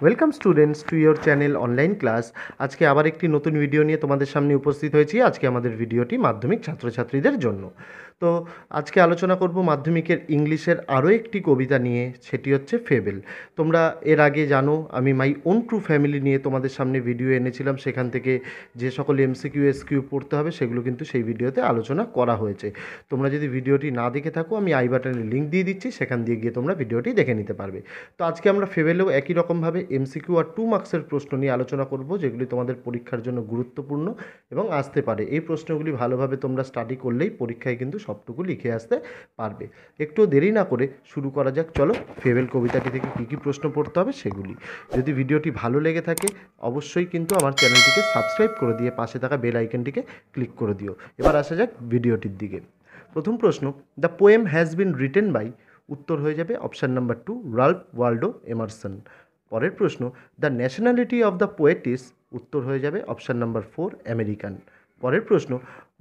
Welcome students to your channel online class. আজকে আবার একটি নতুন ভিডিও নিয়ে তোমাদের সামনে উপস্থিত হয়েছি। আজকে আমাদের ভিডিওটি মাধ্যমিক ছাত্রছাত্রীদের জন্য। তো আজকে আলোচনা করব মাধ্যমিকের ইংলিশের আরও একটি কবিতা নিয়ে, সেটি হচ্ছে ফেবেল। তোমরা এর আগে জানো আমি মাই ওন ট্রু ফ্যামিলি নিয়ে তোমাদের সামনে ভিডিও এনেছিলাম, সেখান থেকে যে সকল এমসিকিউ এসকিউ পড়তে হবে সেগুলো কিন্তু সেই ভিডিওতে আলোচনা করা হয়েছে। তোমরা যদি ভিডিওটি না দেখে থাকো আমি আই বাটনে লিঙ্ক দিয়ে দিচ্ছি, সেখান দিয়ে গিয়ে তোমরা ভিডিওটি দেখে নিতে পারবে। তো আজকে আমরা ফেবেলেও একই রকমভাবে এমসিকিউ আর 2 মার্কসের প্রশ্ন নিয়ে আলোচনা করব, যেগুলি তোমাদের পরীক্ষার জন্য গুরুত্বপূর্ণ এবং আসতে পারে। এই প্রশ্নগুলি ভালোভাবে তোমরা স্টাডি করলেই পরীক্ষায় কিন্তু সবটুকু লিখে আসতে পারবে। একটু দেরি না করে শুরু করা যাক। চলো ফেবেল কবিতাটি থেকে কী কী প্রশ্ন পড়তে হবে সেগুলি। যদি ভিডিওটি ভালো লেগে থাকে অবশ্যই কিন্তু আমার চ্যানেলটিকে সাবস্ক্রাইব করে দিয়ে পাশে থাকা বেল আইকনটিকে ক্লিক করে দিও। এবার আসা যাক ভিডিওটির দিকে। প্রথম প্রশ্ন, the poem has been written by, উত্তর হয়ে যাবে option number 2 Ralph Waldo Emerson. পরের প্রশ্ন, the nationality of the poet is, উত্তর হয়ে যাবে অপশান নাম্বার 4 আমেরিকান। পরের প্রশ্ন,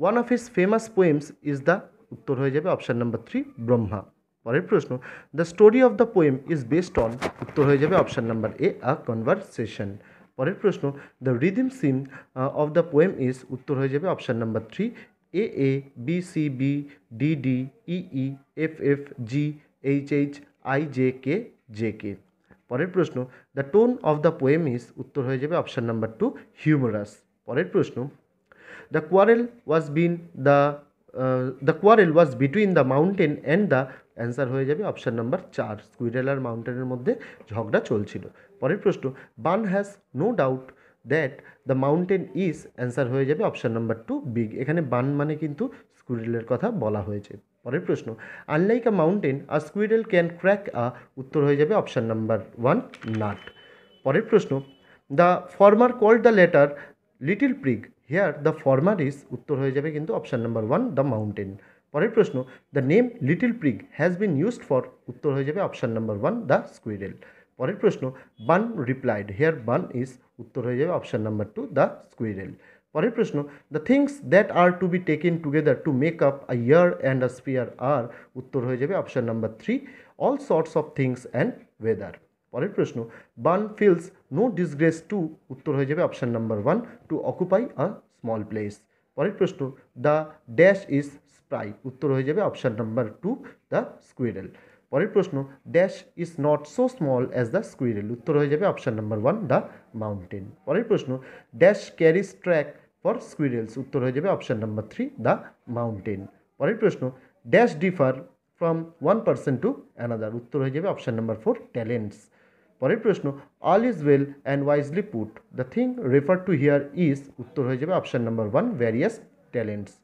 one of his famous poems is the, উত্তর হয়ে যাবে অপশান নাম্বার 3 ব্রহ্মা। পরের প্রশ্ন, the story of the poem is based on, উত্তর হয়ে যাবে option number a a conversation. পরের প্রশ্ন, the rhyme scheme of the poem is, উত্তর হয়ে যাবে option number 3 A A B C B D D E E F F G H H I J K J K. পরের প্রশ্ন, the tone of the poem is, উত্তর হয়ে যাবে option number 2 humorous. পরের প্রশ্ন, the quarrel was been the quarrel was between the mountain and the, answer হয়ে যাবে option number 4 squirrel আর মাউন্টেনের মধ্যে ঝগড়া চলছিল। পরের প্রশ্ন, Bun has no doubt that the mountain is, answer হয়ে যাবে অপশান নাম্বার 2 বিগ। এখানে বান মানে কিন্তু স্কুইরেলের কথা বলা হয়েছে। পরের প্রশ্ন, unlike a mountain a squirrel can crack a, উত্তর হয়ে যাবে অপশান নাম্বার 1 নাট। পরের প্রশ্ন, the former called the latter little prig, here the former is, উত্তর হয়ে যাবে কিন্তু অপশান নাম্বার 1 দ্য মাউন্টেন। পরের প্রশ্ন, the name little prig has been used for, উত্তর হয়ে যাবে অপশান নাম্বার 1 দ্য স্কুইরেল। পরের প্রশ্ন, বান রিপ্লাইড, হিয়ার বান ইজ, উত্তর হয়ে যাবে অপশান নাম্বার 2 দ্য স্কুইরেল। পরের প্রশ্ন, the things that are to be taken together to make up a year and a sphere are, উত্তর হয়ে যাবে option number 3 all sorts of things and weather. পরের প্রশ্ন, Bun feels no disgrace to, উত্তর হয়ে যাবে option number 1 to occupy a small place. পরের প্রশ্ন, দ্য ড্যাশ ইজ স্প্রাই, উত্তর হয়ে যাবে অপশান নাম্বার 2 দ্য স্কুইরেল। পরের প্রশ্ন, dash is not so small as the squirrel, উত্তর হয়ে যাবে অপশান নাম্বার 1 দ্য মাউন্টেন। পরের প্রশ্ন, dash carriage track for squirrels, উত্তর হয়ে যাবে অপশান নাম্বার 3 দ্য মাউন্টেন। পরের প্রশ্ন, dash differ from one person to another, উত্তর হয়ে যাবে অপশান নাম্বার 4 ট্যালেন্টস। পরের প্রশ্ন, all is well and wisely put, the thing refer to here is, উত্তর হয়ে যাবে অপশান নাম্বার 1 ভ্যারিয়াস ট্যালেন্টস।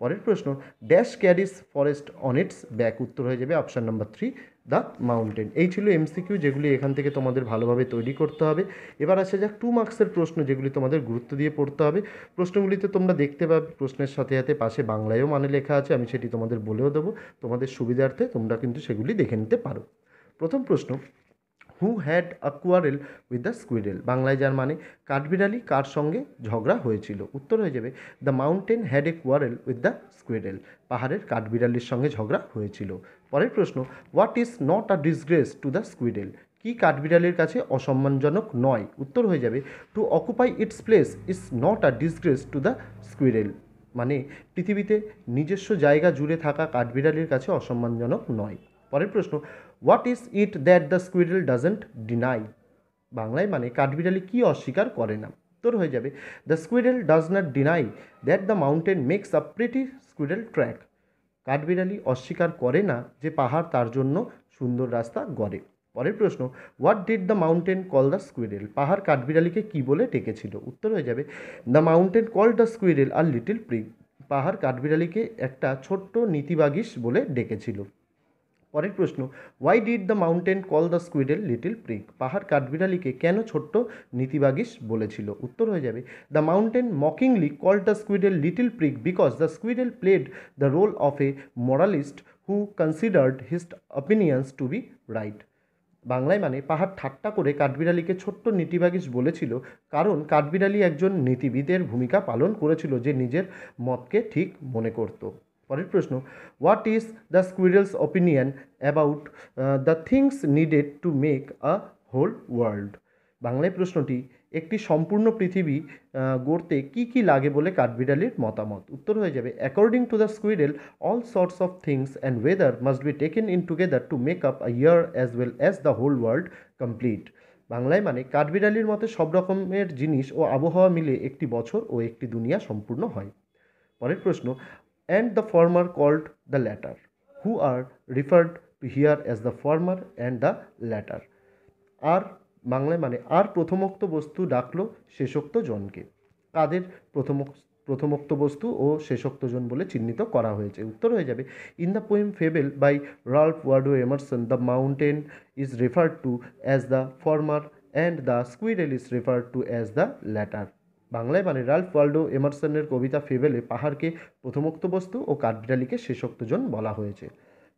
পরের প্রশ্ন, dash carriage forest on its back, উত্তর হয়ে যাবে অপশান নাম্বার 3 দ্য মাউন্টেন। এই ছিল এমসিকিউ, যেগুলি এখান থেকে তোমাদের ভালোভাবে তৈরি করতে হবে। এবার আসা যাক 2 মার্কসের প্রশ্ন, যেগুলি তোমাদের গুরুত্ব দিয়ে পড়তে হবে। প্রশ্নগুলিতে তোমরা দেখতে পাবে প্রশ্নের সাথে সাথে পাশে বাংলায়ও মানে লেখা আছে, আমি সেটি তোমাদের বলেও দেবো। তোমাদের সুবিধার্থে তোমরা কিন্তু সেগুলি দেখে নিতে পারো। প্রথম প্রশ্ন, who had a quarrel with the squirrel, বাংলায় যার মানে কাঠবিড়ালি কার সঙ্গে ঝগড়া হয়েছিল, উত্তর হয়ে যাবে the mountain had a quarrel with the squirrel, পাহাড়ের কাঠবিড়ালির সঙ্গে ঝগড়া হয়েছিল। পরের প্রশ্ন, what is not a disgrace two the squirrel, কি কাঠবিড়ালির কাছে অসম্মানজনক নয়, উত্তর হয়ে যাবে two occupy its place is not a disgrace two the squirrel, মানে পৃথিবীতে নিজস্ব জায়গা জুড়ে থাকা কাঠবিড়ালির কাছে অসম্মানজনক নয়। পরের প্রশ্ন, what is it that the squirrel doesn't deny, বাংলায় মানে কাঠবিড়ালি কি অস্বীকার করে না, উত্তর হয়ে যাবে the squirrel does not deny that the mountain makes a pretty squirrel track, কাঠবিড়ালি অস্বীকার করে না যে পাহাড় তার জন্য সুন্দর রাস্তা গড়ে। পরের প্রশ্ন, what did the mountain call the squirrel, পাহাড় কাঠবিড়ালিকে কি বলে ডেকেছিল, উত্তর হয়ে যাবে the mountain call the squirrel are little prig, পাহাড় কাঠবিড়ালিকে একটা ছোট্ট নীতিবাগীশ বলে ডেকেছিল। পরের প্রশ্ন, why did the mountain call the squirrel little prig, পাহাড় কাঠবিড়ালিকে কেন ছোট্ট নীতিবাগীশ বলেছিল, উত্তর হয়ে যাবে the mountain mockingly called the squirrel little prig because the squirrel played the role of A মরালিস্ট who considered his opinions to be right, বাংলায় মানে পাহাড় ঠাট্টা করে কাঠবিড়ালিকে ছোট্ট নীতিবাগীশ বলেছিল কারণ কাঠবিড়ালি একজন নীতিবিদের ভূমিকা পালন করেছিল, যে নিজের মতকে ঠিক মনে করত। পরের প্রশ্ন, what is the squirrel's opinion about the things needed to make a whole world, বাংলায় প্রশ্নটি, একটি সম্পূর্ণ পৃথিবী গড়তে কী কী লাগে বলে কাঠবিড়ালির মতামত? উত্তর হয়ে যাবে, according to the squirrel all sorts of things and weather must be taken in together to make up a year as well as the whole world complete. বাংলায় মানে, কাঠবিড়ালির মতে সব রকমের জিনিস ও আবহাওয়া মিলে একটি বছর ও একটি দুনিয়া সম্পূর্ণ হয়। পরের প্রশ্ন, and the former called the latter, who are referred to here as the former and the latter. আর বাংলায় মানে, আর প্রথমোক্ত বস্তু ডাকলো শেষোক্ত জনকে। কাদের প্রথমোক্ত বস্তু ও শেষোক্ত জন বলে চিহ্নিত করা হয়েছে? উত্তর হয়ে যাবে, in the poem fable by Ralph Waldo Emerson the mountain is referred to as the former and the squirrel is referred to as the latter. বাংলায় মানে, রাল্ফ ওয়াল্ডো এমারসনের কবিতা ফেবেলে পাহাড়কে প্রথমোক্ত বস্তু ও কাঠবিড়ালিকে শেষোক্ত জন বলা হয়েছে।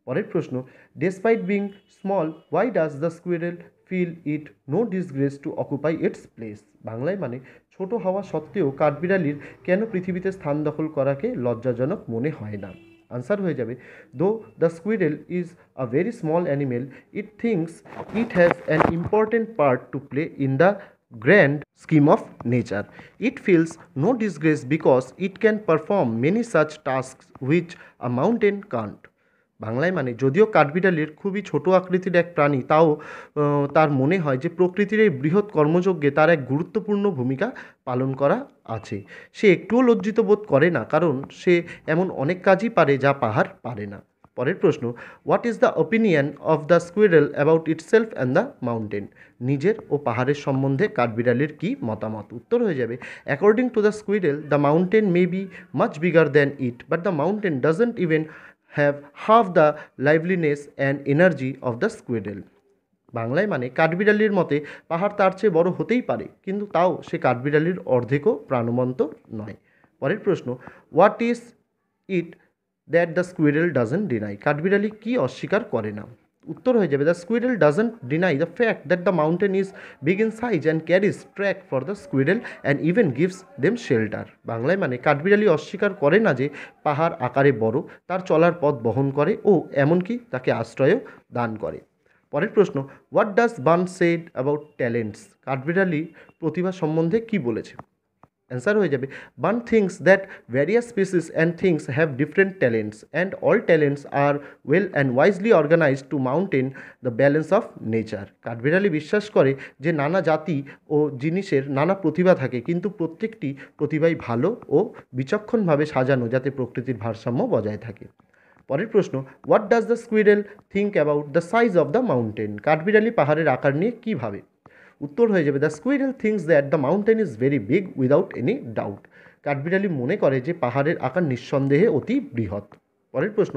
পরের প্রশ্ন, despite being small why does the squirrel feel it no disgrace to occupy its place. বাংলায় মানে, ছোট হওয়া সত্ত্বেও কাঠবিড়ালির কেন পৃথিবীতে স্থান দখল করাকে লজ্জাজনক মনে হয় না? আনসার হয়ে যাবে, দো the squirrel is a very small animal it thinks it has an important part to play in the grand scheme of nature. It feels no disgrace because it can perform many such tasks which a mountain can't. বাংলায় মানে, যদিও কাঠবিড়ালির খুবই ছোট আকৃতির এক প্রাণী, তাও তার মনে হয় যে প্রকৃতির এই বৃহৎ কর্মযজ্ঞে তার এক গুরুত্বপূর্ণ ভূমিকা পালন করা আছে। সে একটুও লজ্জিত বোধ করে না, কারণ সে এমন অনেক কাজই পারে যা পাহাড় পারে না। পরের প্রশ্ন, what is the opinion of the squirrel about itself and the mountain. নিজের ও পাহাড়ের সম্বন্ধে কাঠবিড়ালির কী মতামত? উত্তর হয়ে যাবে, according to the squirrel the mountain may be much bigger than it but the mountain doesn't even have half the liveliness and energy of the squirrel. বাংলায় মানে, কাঠবিড়ালির মতে পাহাড় তার চেয়ে বড় হতেই পারে, কিন্তু তাও সে কাঠবিড়ালির অর্ধেকও প্রাণবন্ত নয়। পরের প্রশ্ন, what is it that the squirrel doesn't deny. কাঠবিড়ালি কি অস্বীকার করে না? উত্তর হয়ে যাবে, the squirrel doesn't deny the fact that the mountain is big in size and carries track for the squirrel and even gives them shelter. বাংলায় মানে, কাঠবিড়ালি অস্বীকার করে না যে পাহাড় আকারে বড়, তার চলার পথ বহন করে ও এমনকি তাকে আশ্রয়ও দান করে। পরের প্রশ্ন, what does Bun said about talents. কাঠবিড়ালি প্রতিভা সম্বন্ধে কি বলেছে? অ্যান্সার হয়ে যাবে, Bun thinks that various species and things have different talents and all talents are well and wisely organized to mountain the balance of nature. কাঠবিড়ালি বিশ্বাস করে যে নানা জাতি ও জিনিসের নানা প্রতিভা থাকে, কিন্তু প্রত্যেকটি প্রতিভাই ভালো ও বিচক্ষণভাবে সাজানো, যাতে প্রকৃতির ভারসাম্য বজায় থাকে। পরের প্রশ্ন, what does the squirrel think about the size of the mountain. কাঠবিড়ালি পাহাড়ের আকার নিয়ে কী ভাবে? উত্তর হয়ে যাবে, the squirrel thinks that the mountain is very big without any doubt. কাঠবিড়ালি মনে করে যে পাহাড়ের আকার নিঃসন্দেহে অতি বৃহৎ। পরের প্রশ্ন,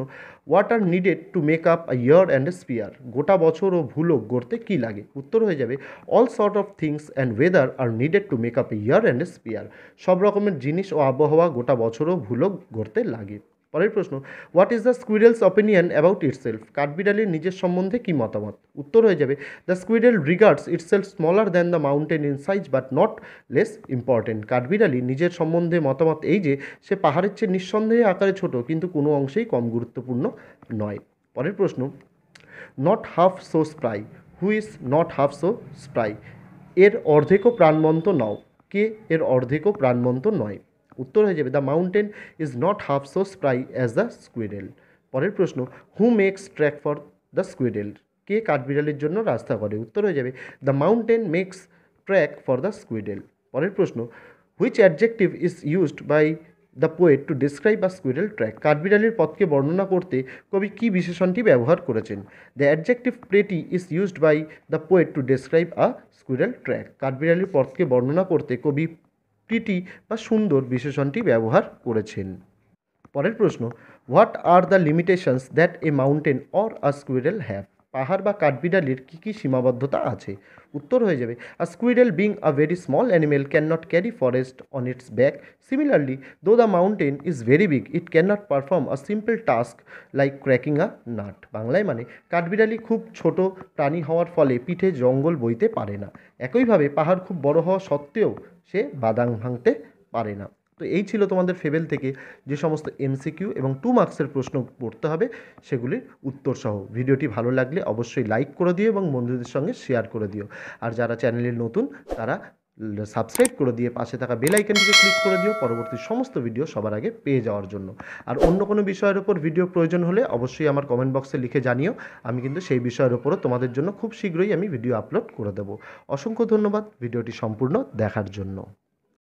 what are needed to make up a year and a spear. গোটা বছর ও ভূলোক গড়তে কী লাগে? উত্তর হয়ে যাবে, all sort of things and weather are needed to make up A year and a spear. সব রকমের জিনিস ও আবহাওয়া গোটা বছর ও ভূলোক গড়তে লাগে। পরের প্রশ্ন, what is the squirrel's opinion about itself. কাঠবিড়ালির নিজের সম্বন্ধে কী মতামত? উত্তর হয়ে যাবে, the squirrel regards itself smaller than the mountain in size but not less important. কাঠবিড়ালি নিজের সম্বন্ধে মতামত এই যে সে পাহাড়ের চেয়ে নিঃসন্দেহে আকারে ছোট, কিন্তু কোনো অংশেই কম গুরুত্বপূর্ণ নয়। পরের প্রশ্ন, not half so spry, who is not half so spry. এর অর্ধেকও প্রাণবন্ত নও। কে এর অর্ধেকও প্রাণবন্ত নয়? উত্তর হয়ে যাবে, the mountain is not half so spry as the squirrel. পরের প্রশ্ন, who makes track for the squirrel. কে কাঠবিড়ালির জন্য রাস্তা করে? উত্তর হয়ে যাবে, the mountain makes track for the squirrel. পরের প্রশ্ন, which adjective is used by the poet to describe a squirrel track. কাঠবিড়ালির পথকে বর্ণনা করতে কবি কী বিশেষণটি ব্যবহার করেছেন? The adjective pretty is used by the poet to describe a squirrel track. কাঠবিড়ালির পথকে বর্ণনা করতে কবি প্রিটি বা সুন্দর বিশেষণটি ব্যবহার করেছেন। পরের প্রশ্ন, what are the limitations that a mountain or a squirrel have. পাহাড় বা কাঠবিড়ালির কী কী সীমাবদ্ধতা আছে? উত্তর হয়ে যাবে, a squirrel being a very small animal can not carry forest on its back. Similarly, though the mountain is very big it can not perform a simple task like cracking a nut. বাংলায় মানে, কাঠবিড়ালি খুব ছোট প্রাণী হওয়ার ফলে পিঠে জঙ্গল বইতে পারে না। একইভাবে পাহাড় খুব বড় হওয়া সত্ত্বেও সে বাদাম ভাঙতে পারে না। তো তো এই ছিল তোমাদের ফেবেল থেকে যে সমস্ত এমসিকিউ এবং 2 মার্কসের প্রশ্ন পড়তে হবে সেগুলির উত্তর সহ। ভিডিওটি ভালো লাগলে অবশ্যই লাইক করে দিও এবং বন্ধুদের সঙ্গে শেয়ার করে দিও। আর যারা চ্যানেলে নতুন তারা সাবস্ক্রাইব করে দিয়ে পাশে থাকা বেল আইকনটিকে ক্লিক করে দিও পরবর্তী সমস্ত ভিডিও সবার আগে পেয়ে যাওয়ার জন্য। আর অন্য কোনো বিষয়ের উপর ভিডিও প্রয়োজন হলে অবশ্যই আমার কমেন্ট বক্সে লিখে জানিও, আমি কিন্তু সেই বিষয়ের উপরও তোমাদের জন্য খুব শীঘ্রই আমি ভিডিও আপলোড করে দেবো। অসংখ্য ধন্যবাদ ভিডিওটি সম্পূর্ণ দেখার জন্য।